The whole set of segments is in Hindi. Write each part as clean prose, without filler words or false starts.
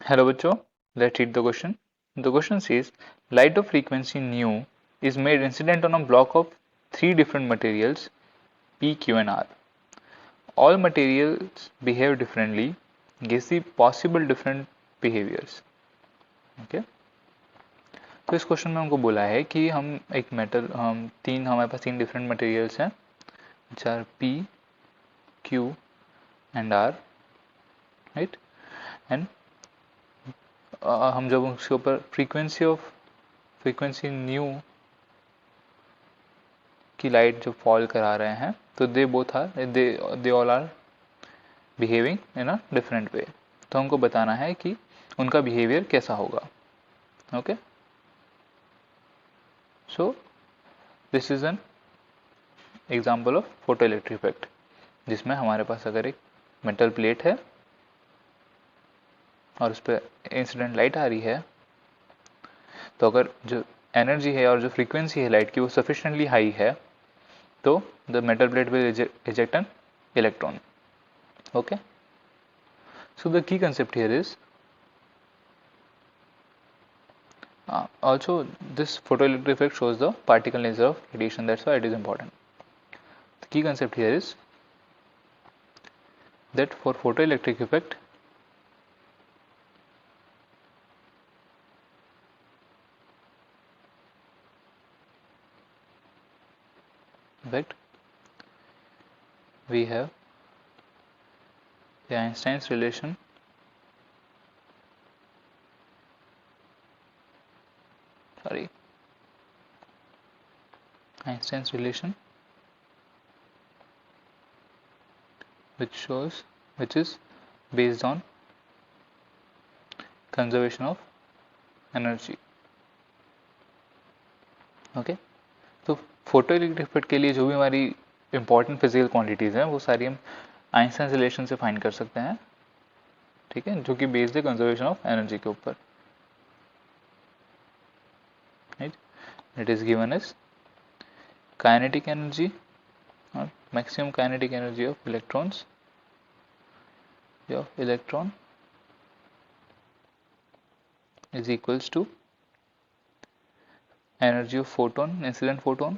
Hello bachcho, let's read the question. The question says light of frequency nu is made incident on a block of three different materials P, Q and R. All materials behave differently. Guess the possible different behaviors. Okay. तो इस क्वेश्चन में हमको बोला है कि हम एक मेटल हमारे पास तीन डिफरेंट मटेरियल्स हैं which are P, Q and R, right? And हम जब उसके ऊपर फ्रीक्वेंसी न्यू की लाइट जो फॉल करा रहे हैं तो they all are behaving in a different way. तो हमको बताना है कि उनका बिहेवियर कैसा होगा। Okay, so this is an example of photoelectric effect, जिसमें हमारे पास अगर एक मेटल प्लेट है और उस पर इंसिडेंट लाइट आ रही है, तो अगर जो एनर्जी है और जो फ्रीक्वेंसी है लाइट की वो सफिशिएंटली हाई है तो the metal plate will eject an electron. Okay, so the key concept here is also this photoelectric effect shows the particle nature of radiation, that's why it is important. The key concept here is that for photoelectric effect we have the Einstein's relation which is based on conservation of energy. Okay, तो फोटो इलेक्ट्रिक इफेक्ट के लिए जो भी हमारी इंपॉर्टेंट फिजिकल क्वांटिटीज़ हैं वो सारी हम आइंस्टाइन रिलेशन से फाइंड कर सकते हैं, ठीक है, जो कि बेस्ड है कंजर्वेशन ऑफ एनर्जी के ऊपर, right. It is given as kinetic energy और maximum kinetic energy of electrons is equals to energy of incident photon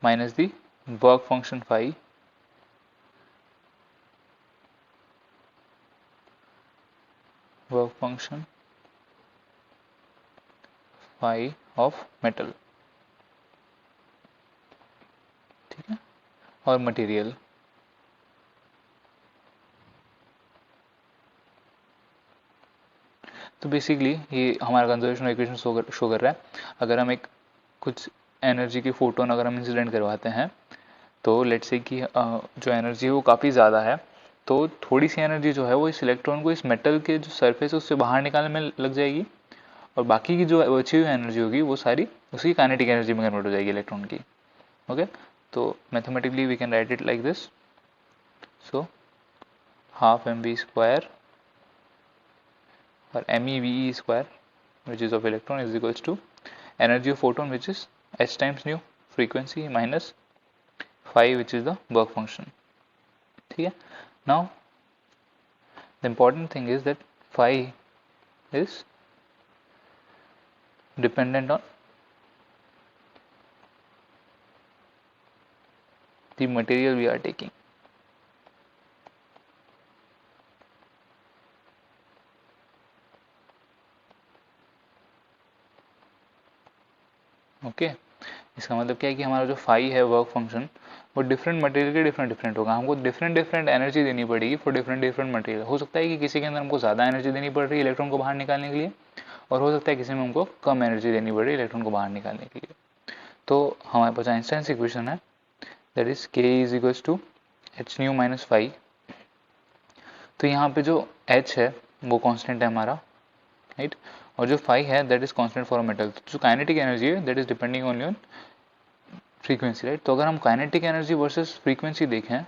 minus the work function phi of metal, ठीक है, और मटेरियल। तो बेसिकली ये हमारा कंजर्वेशन इक्वेशन शो कर रहा है। अगर हम एक कुछ एनर्जी के फोटोन अगर हम इंसिडेंट करवाते हैं तो लेट्स से कि जो एनर्जी है वो काफ़ी ज़्यादा है, तो थोड़ी सी एनर्जी जो है वो इस इलेक्ट्रॉन को इस मेटल के जो सरफेस है उससे बाहर निकालने में लग जाएगी, और बाकी की जो बची हुई एनर्जी होगी वो सारी उसकी काइनेटिक एनर्जी में कन्वर्ट हो जाएगी इलेक्ट्रॉन की। ओके, तो mathematically we can write it like this, so half mv² or MeVe square, which is of electron, is equals to energy of photon, which is h times nu frequency minus phi, which is the work function, ठीक है। Now the important thing is that phi is dependent on the material we are taking. Okay, इसका मतलब क्या है कि हमारा जो फाई है वर्क फंक्शन वो डिफरेंट मटेरियल के डिफरेंट होगा। हमको डिफरेंट एनर्जी देनी पड़ेगी फॉर डिफरेंट मटेरियल। हो सकता है कि किसी के अंदर हमको ज़्यादा एनर्जी देनी पड़ रही है इलेक्ट्रॉन को बाहर निकालने के लिए, और हो सकता है किसी में हमको कम एनर्जी देनी पड़ रही है इलेक्ट्रॉन को बाहर निकालने के लिए। तो हमारे पास आइंस्टाइन इक्वेशन है, that is K is equals to h nu minus phi. तो यहाँ पे जो एच है वो कॉन्स्टेंट है हमारा, राइट, और जो फाई है that is constant for a metal. जो काइनेटिक एनर्जी है that is depending on your frequency, right. तो अगर हम काइनेटिक एनर्जी वर्सेस फ्रीक्वेंसी देखें,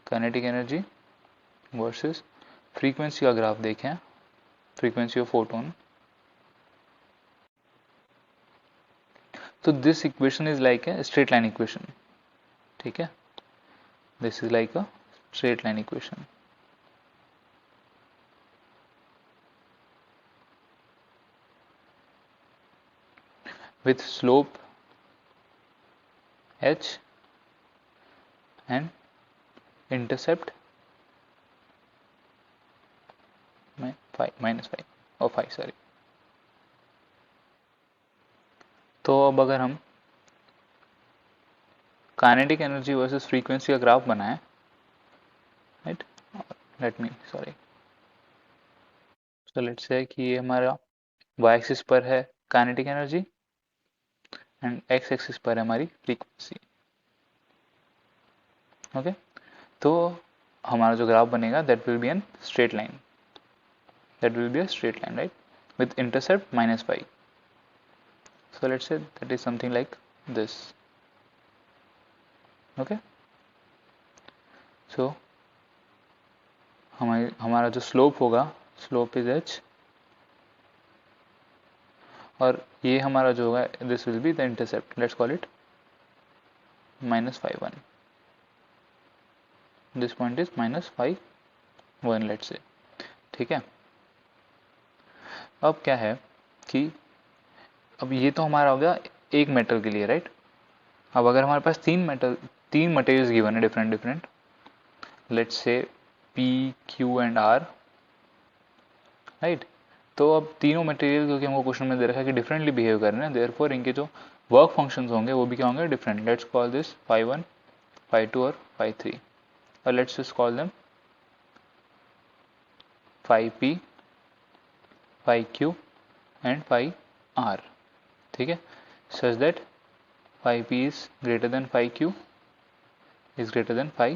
काइनेटिक एनर्जी वर्सेस फ्रीक्वेंसी का ग्राफ देखें, फ्रीक्वेंसी ऑफ फोटोन, तो this equation is like a straight line equation, ठीक है, this is like a straight line equation. with slope h and intercept -5 और 5 सॉरी। तो अब अगर हम काइनेटिक एनर्जी वर्सेस फ्रीक्वेंसी का ग्राफ बनाएं, right, let me sorry, so let's say कि ये हमारा y एक्सिस पर है kinetic energy and x axis पर है हमारी फ्रीक्वेंसी। ओके, तो हमारा जो ग्राफ बनेगा that will be an straight line, that will be a straight line, right, with intercept -5. So let's say that is something like this. Okay, so हमारा जो स्लोप होगा, स्लोप इज h, और ये हमारा जो होगा this will be the intercept, let's call it -5 1, this point is -5 1, let's say, ठीक है। अब क्या है कि अब ये तो हमारा हो गया एक मेटल के लिए, राइट। अब अगर हमारे पास तीन मटेरियल्स गिवन है different, let's say P, Q and R, right. तो अब तीनों मटेरियल, क्योंकि हमको क्वेश्चन में दे रखा है कि डिफरेंटली बिहेव कर रहे हैं, देयरफॉर इनके जो वर्क फंक्शंस होंगे वो भी क्या होंगे, different. Let's call this phi 1, phi 2 और phi 3, और let's just call them phi P, phi Q and phi R, ठीक है, such that phi P is greater than phi Q is greater than phi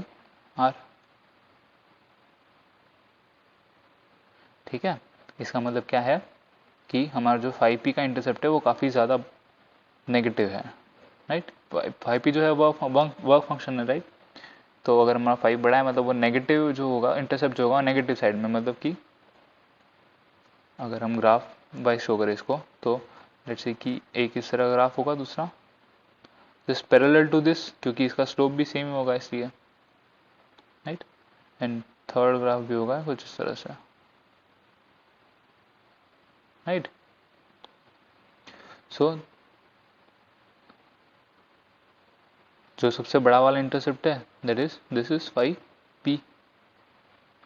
R, ठीक है। इसका मतलब क्या है कि हमारा जो phi P का इंटरसेप्ट है वो काफ़ी ज़्यादा नेगेटिव है, राइट। phi P जो है वर्क फंक्शन है, राइट। तो अगर हमारा phi बड़ा है मतलब वो नेगेटिव जो होगा, इंटरसेप्ट जो होगा नेगेटिव साइड में, मतलब कि अगर हम ग्राफ वाइज शो करें इसको, तो लेट्स से कि एक इस तरह ग्राफ होगा, दूसरा दिस पैरेलल टू दिस, क्योंकि इसका स्लोप भी सेम होगा इसलिए, राइट, एंड थर्ड ग्राफ भी होगा कुछ इस तरह से, राइट। सो जो सबसे बड़ा वाला इंटरसेप्ट है that is this is phi P,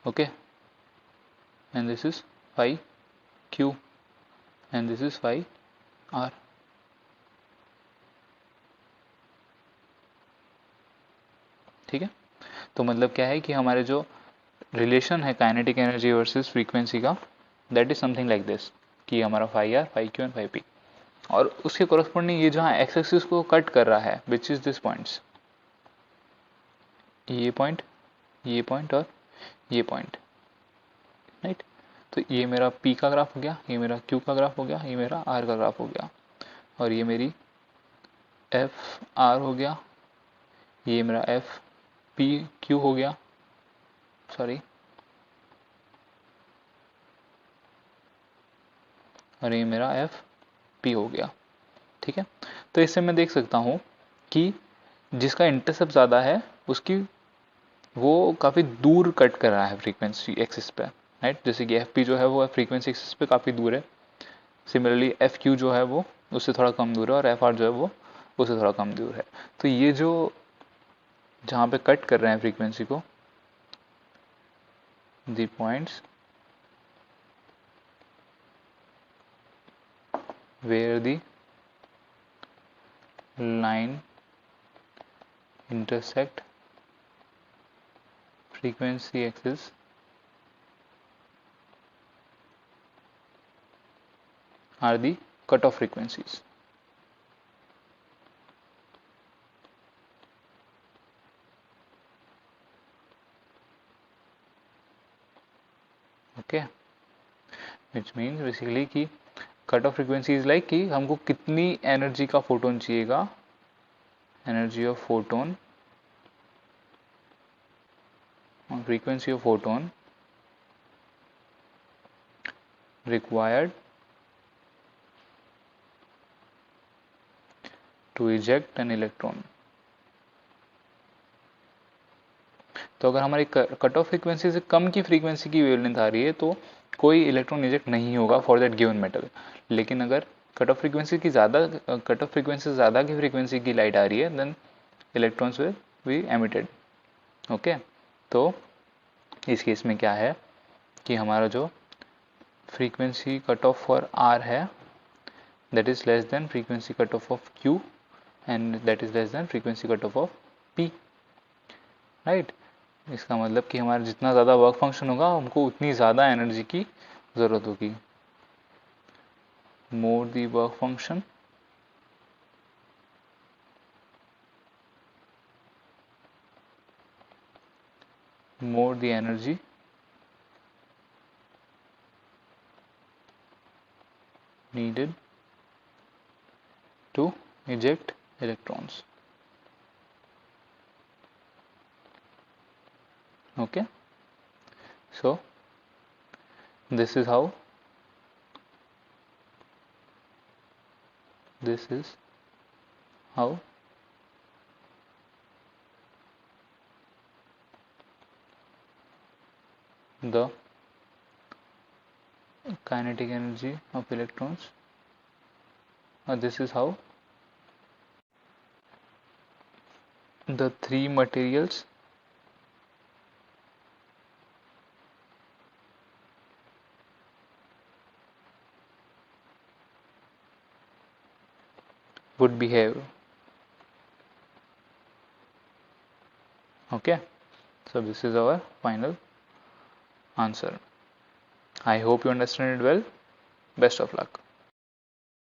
okay, and this is phi Q and this is phi R, ठीक है। तो मतलब क्या है कि हमारे जो रिलेशन है काइनेटिक एनर्जी वर्सेस फ्रीक्वेंसी का, that is something like this, कि हमारा phi R, phi Q and phi P, और उसके कोरस्पॉन्डिंग ये जहाँ एक्स एक्सिस को कट कर रहा है विच इज दिस पॉइंट्स, ये पॉइंट और ये पॉइंट, राइट। तो ये मेरा P का ग्राफ हो गया, ये मेरा Q का ग्राफ हो गया, ये मेरा R का ग्राफ हो गया, और ये मेरी F R हो गया, ये मेरा F P Q हो गया, सॉरी, और ये मेरा F P हो गया, ठीक है। तो इससे मैं देख सकता हूँ कि जिसका इंटरसेप्ट ज़्यादा है उसकी वो काफ़ी दूर कट कर रहा है फ्रीक्वेंसी एक्सिस पे, राइट। जैसे कि Fp जो है वो फ्रीक्वेंसी एक्सिस पे काफ़ी दूर है, सिमिलरली Fq जो है वो उससे थोड़ा कम दूर है, और Fr जो है वो उससे थोड़ा कम दूर है। तो ये जो जहाँ पे कट कर रहे हैं फ्रीक्वेंसी को, the points where the line intersect frequency axis are the cutoff frequencies, okay, which means basically कि cut off frequency is like कि हमको कितनी एनर्जी का फोटोन चाहिएगा, एनर्जी ऑफ फोटोन और frequency of photon required to eject an electron. तो अगर हमारी कट ऑफ फ्रीक्वेंसी से कम की फ्रीक्वेंसी की वेवलेंथ आ रही है तो कोई इलेक्ट्रॉन इजेक्ट नहीं होगा फॉर दैट गिवन मेटल, लेकिन अगर कट ऑफ फ्रीक्वेंसी की ज़्यादा, कट ऑफ फ्रीक्वेंसी से ज़्यादा की फ्रीक्वेंसी की लाइट आ रही है, then electrons will be emitted. Okay, तो इस केस में क्या है कि हमारा जो frequency cut off for R है that is less than frequency cutoff of Q and that is less than frequency cutoff of P, right. इसका मतलब कि हमारा जितना ज़्यादा वर्क फंक्शन होगा हमको उतनी ज़्यादा एनर्जी की ज़रूरत होगी। More the work function, more the energy needed to eject electrons. Okay, so this is how the kinetic energy of electrons, this is how the three materials would behave. Okay, so this is our final answer. I hope you understand it well. Best of luck.